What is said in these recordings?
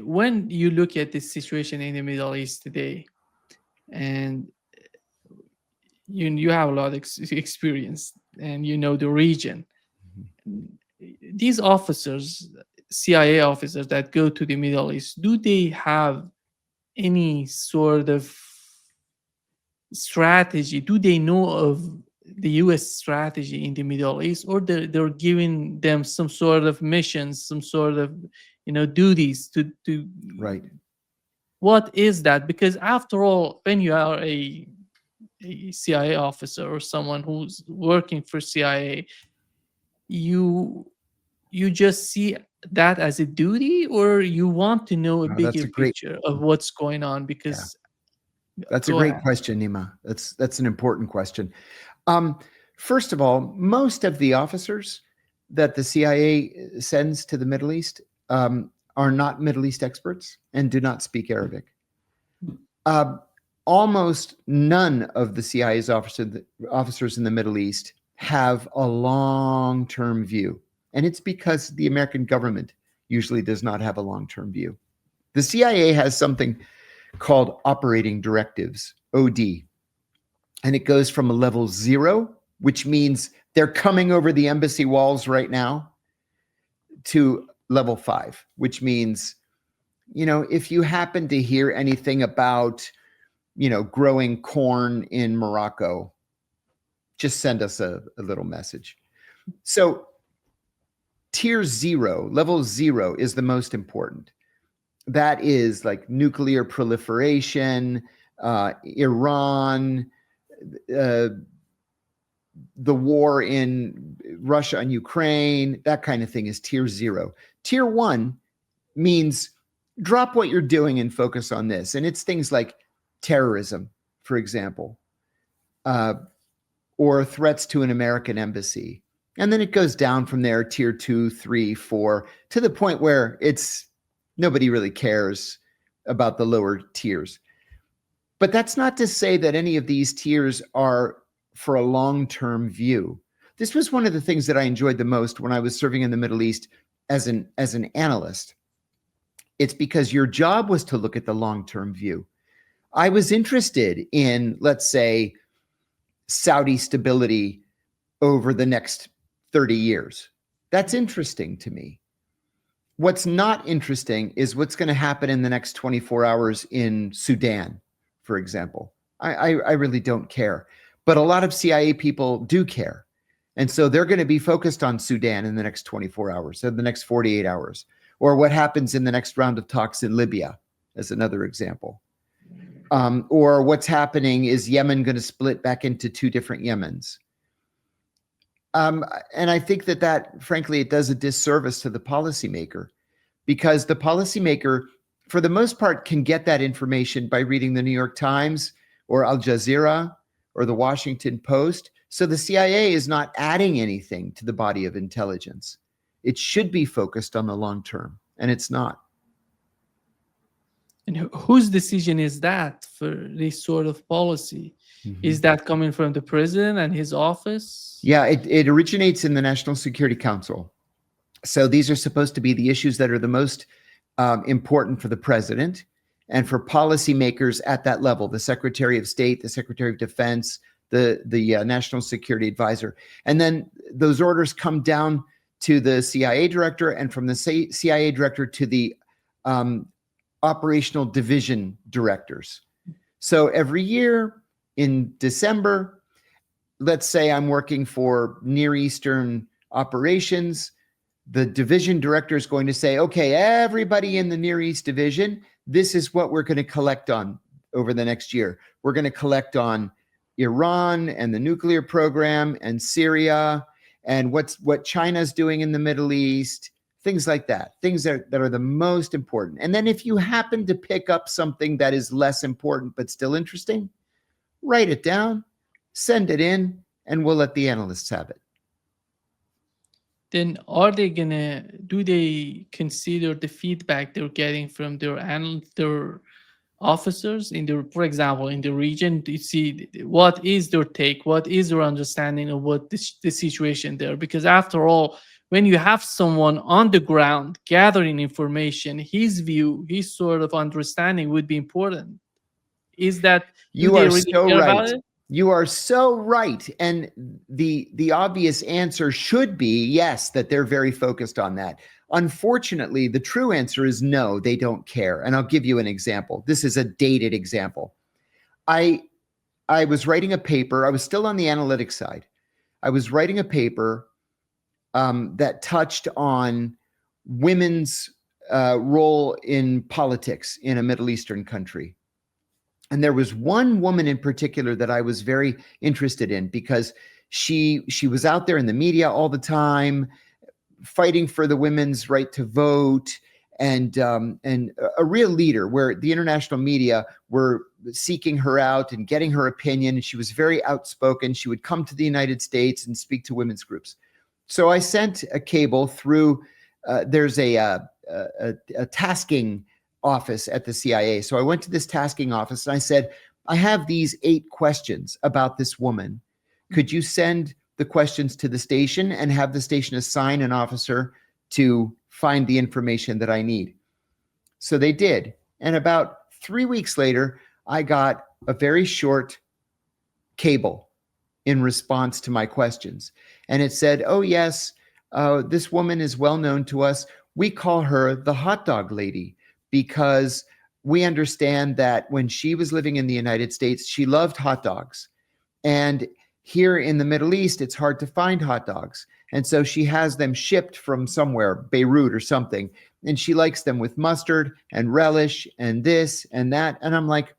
when you look at the situation in the Middle East today, and you have a lot of experience, and you know the region, these officers, CIA officers that go to the Middle East, do they have any sort of strategy? Do they know of the US strategy in the Middle East, or they're giving them some sort of missions, some sort of duties to Right. what is that? Because after all, when you are a CIA officer or someone who's working for CIA, you you just see that as a duty, or you want to know a That's bigger a great, picture of what's going on? yeah, Because that's a go great ahead. question, Nima. That's an important question. Um, First of all, most of the officers that the CIA sends to the Middle East are not Middle East experts and do not speak Arabic. Uh, Almost none of the CIA's officers in the Middle East have a long-term view, and it's because the American government usually does not have a long-term view. The CIA has something called operating directives, OD, and it goes from a level 0, which means they're coming over the embassy walls right now, to level 5, which means, if you happen to hear anything about, growing corn in Morocco, just send us a little message. So tier 0, level 0 is the most important. That is like nuclear proliferation, Iran, uh, the war in Russia and Ukraine, that kind of thing is tier 0. Tier 1 means drop what you're doing and focus on this. And it's things like terrorism, for example, or threats to an American embassy. And then it goes down from there, tier 2, 3, 4, to the point where it's nobody really cares about the lower tiers. But that's not to say that any of these tiers are for a long-term view. This was one of the things that I enjoyed the most when I was serving in the Middle East as an analyst. It's because your job was to look at the long-term view. I was interested in, let's say, Saudi stability over the next 30 years. That's interesting to me. What's not interesting is what's going to happen in the next 24 hours in Sudan, for example. I really don't care. But a lot of CIA people do care. And so they're going to be focused on Sudan in the next 24 hours, so the next 48 hours, or what happens in the next round of talks in Libya, as another example. Or what's happening, is Yemen going to split back into two different Yemens? And I think that, frankly, it does a disservice to the policymaker, because the policymaker, for the most part, can get that information by reading the New York Times or Al Jazeera or the Washington Post. So the CIA is not adding anything to the body of intelligence. It should be focused on the long term, and it's not. And whose decision is that for this sort of policy? Is that coming from the president and his office? Yeah, it originates in the National Security Council. So these are supposed to be the issues that are the most important for the president and for policymakers at that level: the Secretary of State, the Secretary of Defense, the National Security Advisor. And then those orders come down to the CIA director, and from the CIA director to the operational division directors. So every year in December, let's say I'm working for Near Eastern operations, the division director is going to say, okay, everybody in the Near East division, this is what we're going to collect on over the next year. We're going to collect on Iran and the nuclear program and Syria and what China's doing in the Middle East, things like that, things that are the most important. And then if you happen to pick up something that is less important but still interesting, write it down, send it in, and we'll let the analysts have it. Then do they consider the feedback they're getting from their officers in the, for example, in the region, to see what is their take, what is their understanding of what the situation there? Because after all, when you have someone on the ground gathering information, his view, his sort of understanding would be important. Is that, do You they are really so care about right. it? You are so right. And the obvious answer should be yes, that they're very focused on that. Unfortunately, the true answer is no, they don't care. And I'll give you an example. This is a dated example. I I was writing a paper. I was still on the analytics side. I was writing a paper that touched on women's role in politics in a Middle Eastern country. And there was one woman in particular that I was very interested in because she was out there in the media all the time, fighting for the women's right to vote, and a real leader where the international media were seeking her out and getting her opinion. She was very outspoken. She would come to the United States and speak to women's groups. So I sent a cable through. There's a tasking office at the CIA. So I went to this tasking office and I said, I have these 8 questions about this woman. Could you send the questions to the station and have the station assign an officer to find the information that I need? So they did. And about 3 weeks later, I got a very short cable in response to my questions. And it said, oh, yes, this woman is well known to us. We call her the hot dog lady because we understand that when she was living in the United States, she loved hot dogs. And here in the Middle East, it's hard to find hot dogs. And so she has them shipped from somewhere, Beirut or something. And she likes them with mustard and relish and this and that. And I'm like,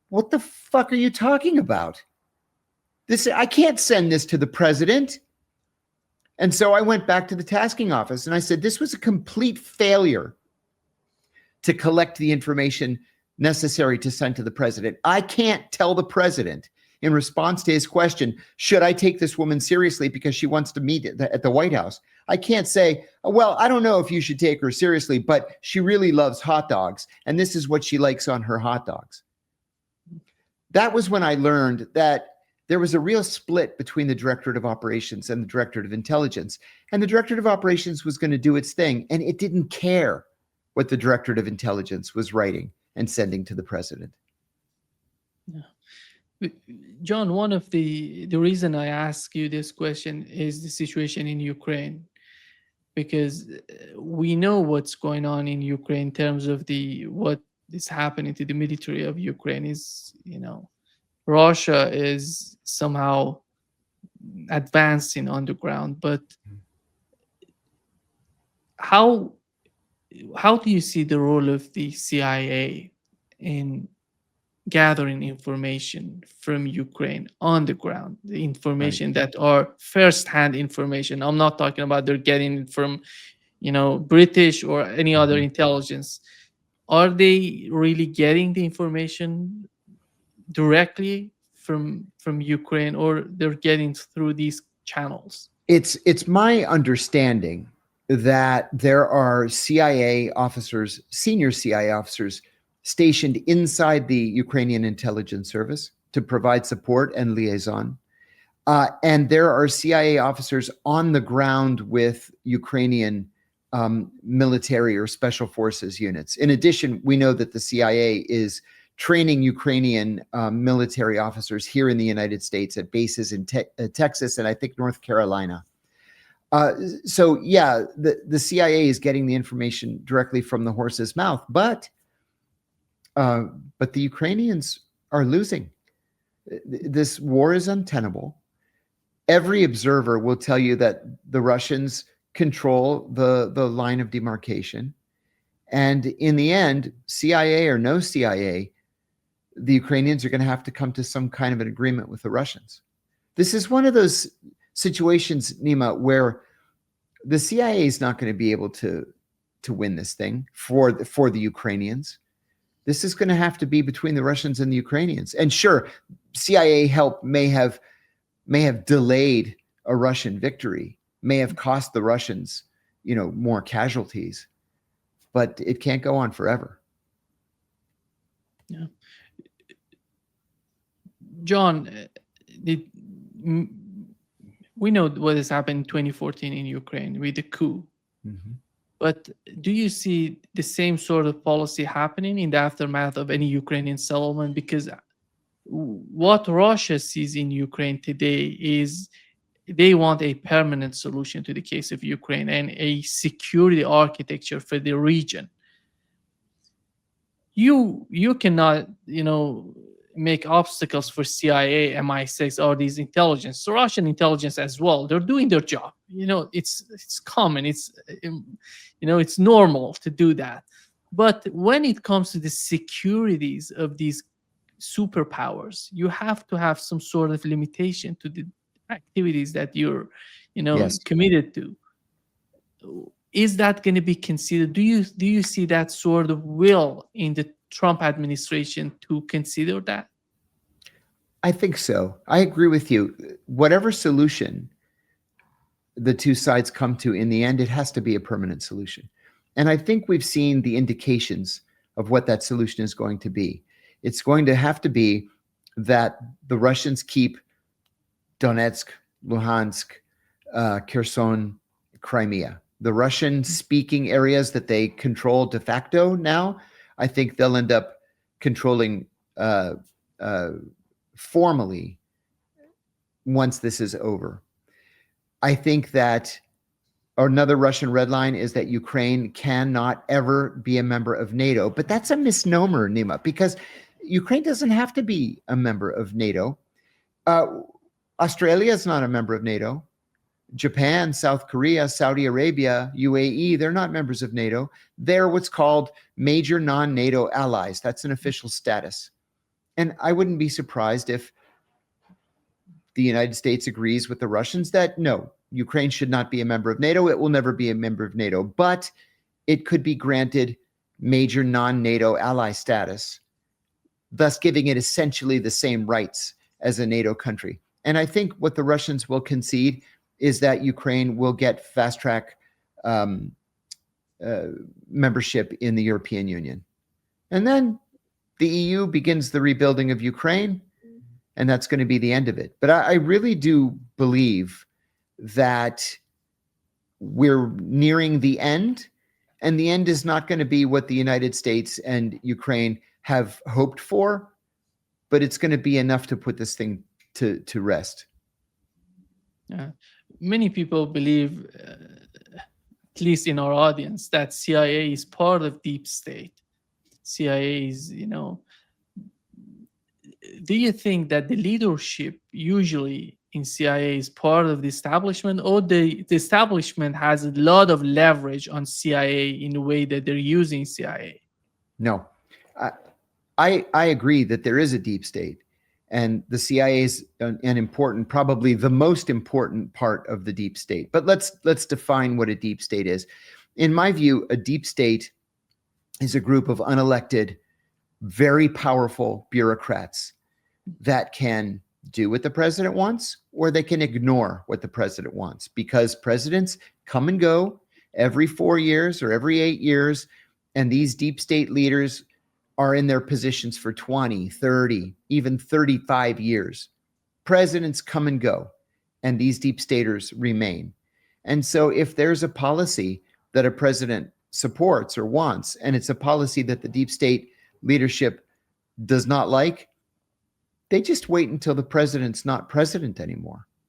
what the fuck are you talking about? I can't send this to the president. And so I went back to the tasking office and I said, this was a complete failure to collect the information necessary to send to the president. I can't tell the president in response to his question, should I take this woman seriously because she wants to meet at the White House? I can't say, well, I don't know if you should take her seriously, but she really loves hot dogs, and this is what she likes on her hot dogs. That was when I learned that there was a real split between the Directorate of Operations and the Directorate of Intelligence. And the Directorate of Operations was going to do its thing, and it didn't care what the Directorate of Intelligence was writing and sending to the president. Yeah. John, one of the reason I ask you this question is the situation in Ukraine, because we know what's going on in Ukraine in terms of the what is happening to the military of Ukraine. Is, Russia is somehow advancing on the ground, but how how do you see the role of the CIA in gathering information from Ukraine on the ground, the Right. information that are first-hand information? I'm not talking about they're getting it from, British or any other Mhm. intelligence. Are they really getting the information directly from Ukraine, or they're getting through these channels? It's my understanding that there are CIA officers, senior CIA officers, stationed inside the Ukrainian intelligence service to provide support and liaison. And there are CIA officers on the ground with Ukrainian military or special forces units. In addition, we know that the CIA is training Ukrainian military officers here in the United States at bases in Texas and I think North Carolina. So yeah, the CIA is getting the information directly from the horse's mouth, but the Ukrainians are losing. This war is untenable. Every observer will tell you that the Russians control the line of demarcation. And in the end, CIA or no CIA, the Ukrainians are going to have to come to some kind of an agreement with the Russians. This is one of those situations, Nima, where the CIA is not going to be able to win this thing for the Ukrainians. This is going to have to be between the Russians and the Ukrainians. And sure, CIA help may have delayed a Russian victory, may have cost the Russians, more casualties, but it can't go on forever. Yeah. John, the We know what has happened in 2014 in Ukraine with the coup. Mhm. But do you see the same sort of policy happening in the aftermath of any Ukrainian settlement? Because what Russia sees in Ukraine today is they want a permanent solution to the case of Ukraine and a security architecture for the region. You cannot, make obstacles for CIA, MI6, or these intelligence, so Russian intelligence as well. They're doing their job. It's common. It's normal to do that. But when it comes to the securities of these superpowers, you have to have some sort of limitation to the activities that you're, Yes. committed to. Is that going to be considered? Do you see that sort of will in the Trump administration to consider that? I think so. I agree with you. Whatever solution the two sides come to in the end, it has to be a permanent solution. And I think we've seen the indications of what that solution is going to be. It's going to have to be that the Russians keep Donetsk, Luhansk, Kherson, Crimea, the Russian speaking areas that they control de facto now. I think they'll end up controlling formally once this is over. I think that another Russian red line is that Ukraine cannot ever be a member of NATO. But that's a misnomer, Nima, because Ukraine doesn't have to be a member of NATO. Australia is not a member of NATO. Japan, South Korea, Saudi Arabia, UAE, they're not members of NATO. They're what's called major non-NATO allies. That's an official status. And I wouldn't be surprised if the United States agrees with the Russians that no, Ukraine should not be a member of NATO. It will never be a member of NATO, but it could be granted major non-NATO ally status, thus giving it essentially the same rights as a NATO country. And I think what the Russians will concede is that Ukraine will get fast-track membership in the European Union. And then the EU begins the rebuilding of Ukraine, and that's going to be the end of it. But I really do believe that we're nearing the end, and the end is not going to be what the United States and Ukraine have hoped for, but it's going to be enough to put this thing to rest. Yeah. Many people believe, at least in our audience, that CIA is part of deep state. CIA is, do you think that the leadership usually in CIA is part of the establishment, or the establishment has a lot of leverage on CIA in the way that they're using CIA? No, I agree that there is a deep state, and the CIA is an important, probably the most important part of the deep state. But let's define what a deep state is. In my view, a deep state is a group of unelected, very powerful bureaucrats that can do what the president wants, or they can ignore what the president wants, because presidents come and go every 4 years or every 8 years, and these deep state leaders are in their positions for 20, 30, even 35 years. Presidents come and go, and these deep staters remain. And so if there's a policy that a president supports or wants, and it's a policy that the deep state leadership does not like, they just wait until the president's not president anymore.